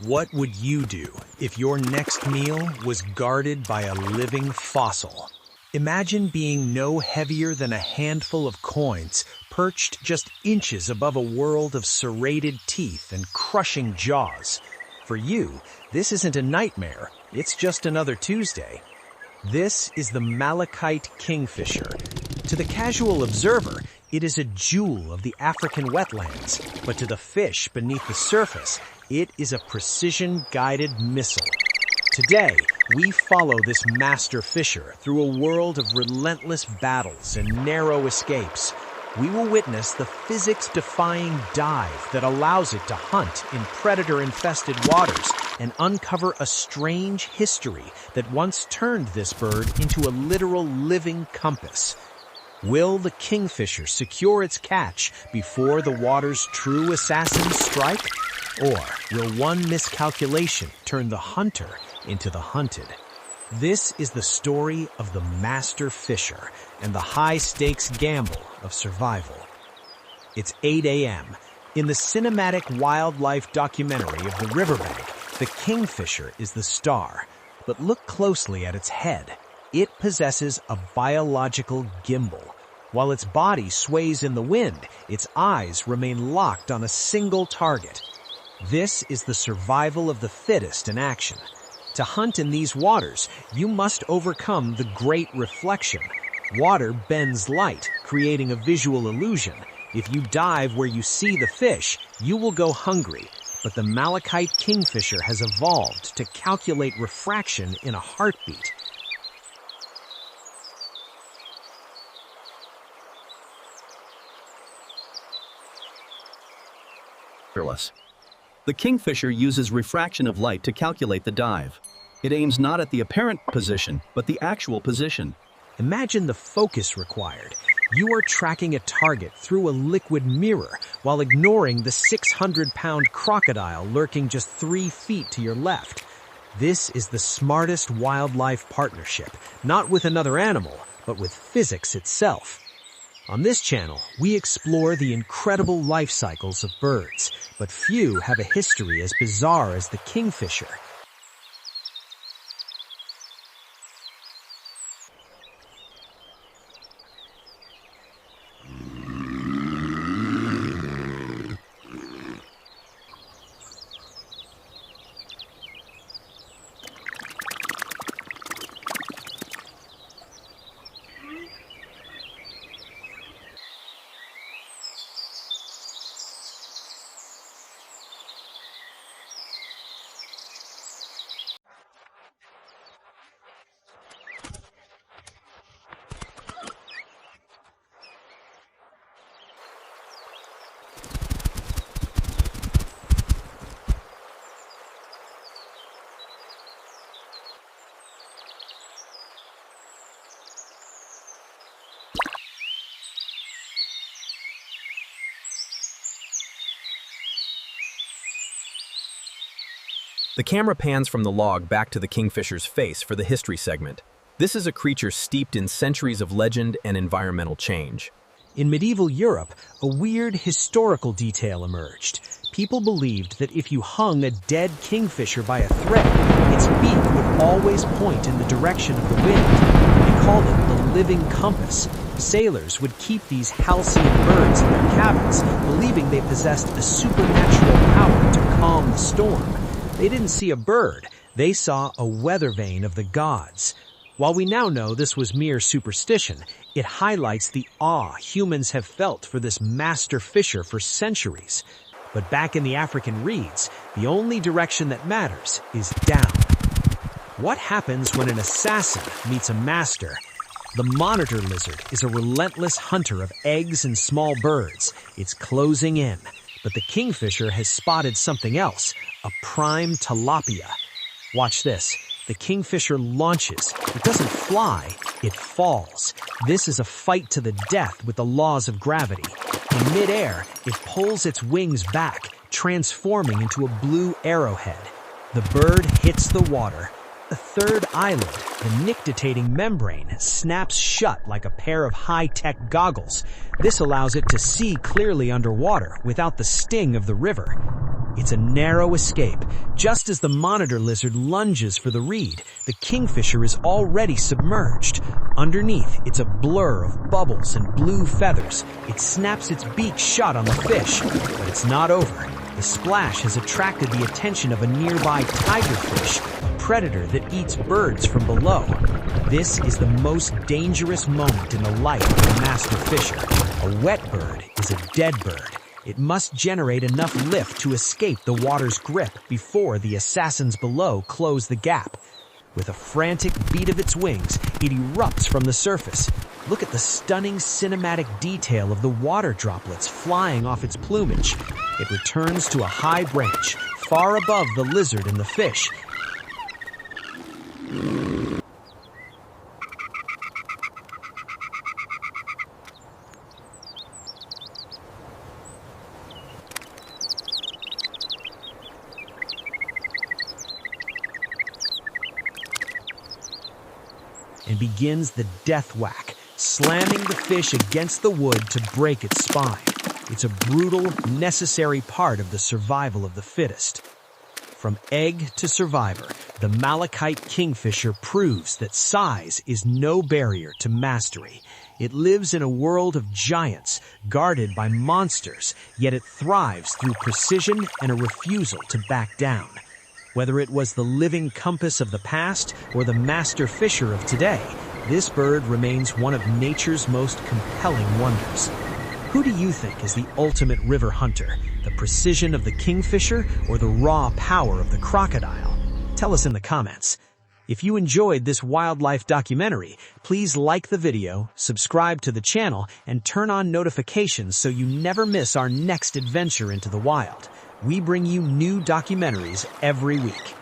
What would you do if your next meal was guarded by a living fossil? Imagine being no heavier than a handful of coins perched just inches above a world of serrated teeth and crushing jaws. For you, this isn't a nightmare, it's just another Tuesday. This is the Malachite Kingfisher. To the casual observer, it is a jewel of the African wetlands, but to the fish beneath the surface, it is a precision-guided missile. Today, we follow this master fisher through a world of relentless battles and narrow escapes. We will witness the physics-defying dive that allows it to hunt in predator-infested waters and uncover a strange history that once turned this bird into a literal living compass. Will the kingfisher secure its catch before the water's true assassins strike? Or will one miscalculation turn the hunter into the hunted? This is the story of the master fisher and the high-stakes gamble of survival. It's 8 a.m. In the cinematic wildlife documentary of the riverbank, the kingfisher is the star. But look closely at its head. It possesses a biological gimbal. While its body sways in the wind, its eyes remain locked on a single target. This is the survival of the fittest in action. To hunt in these waters, you must overcome the great reflection. Water bends light, creating a visual illusion. If you dive where you see the fish, you will go hungry. But the Malachite Kingfisher has evolved to calculate refraction in a heartbeat. The kingfisher uses refraction of light to calculate the dive. It aims not at the apparent position, but the actual position. Imagine the focus required. You are tracking a target through a liquid mirror while ignoring the 600-pound crocodile lurking just 3 feet to your left. This is the smartest wildlife partnership, not with another animal, but with physics itself. On this channel, we explore the incredible life cycles of birds, but few have a history as bizarre as the kingfisher. The camera pans from the log back to the kingfisher's face for the history segment. This is a creature steeped in centuries of legend and environmental change. In medieval Europe, a weird historical detail emerged. People believed that if you hung a dead kingfisher by a thread, its beak would always point in the direction of the wind. They called it the living compass. Sailors would keep these halcyon birds in their cabins, believing they possessed a supernatural power to calm the storm. They didn't see a bird, they saw a weather vane of the gods. While we now know this was mere superstition, it highlights the awe humans have felt for this master fisher for centuries. But back in the African reeds, the only direction that matters is down. What happens when an assassin meets a master? The monitor lizard is a relentless hunter of eggs and small birds. It's closing in. But the kingfisher has spotted something else, a prime tilapia. Watch this. The kingfisher launches. It doesn't fly, it falls. This is a fight to the death with the laws of gravity. In midair, it pulls its wings back, transforming into a blue arrowhead. The bird hits the water. the third eyelid, the nictitating membrane, snaps shut like a pair of high-tech goggles. This allows it to see clearly underwater without the sting of the river. It's a narrow escape. Just as the monitor lizard lunges for the reed, the kingfisher is already submerged. Underneath, it's a blur of bubbles and blue feathers. It snaps its beak shut on the fish, but it's not over. The splash has attracted the attention of a nearby tigerfish, a predator that eats birds from below. This is the most dangerous moment in the life of a master fisher. A wet bird is a dead bird. It must generate enough lift to escape the water's grip before the assassins below close the gap. With a frantic beat of its wings, it erupts from the surface. Look at the stunning cinematic detail of the water droplets flying off its plumage. It returns to a high branch, far above the lizard and the fish. And begins the death whack, slamming the fish against the wood to break its spine. It's a brutal, necessary part of the survival of the fittest. From egg to survivor, the Malachite Kingfisher proves that size is no barrier to mastery. It lives in a world of giants, guarded by monsters, yet it thrives through precision and a refusal to back down. Whether it was the living compass of the past or the master fisher of today, this bird remains one of nature's most compelling wonders. Who do you think is the ultimate river hunter? The precision of the kingfisher or the raw power of the crocodile? Tell us in the comments. If you enjoyed this wildlife documentary, please like the video, subscribe to the channel, and turn on notifications so you never miss our next adventure into the wild. We bring you new documentaries every week.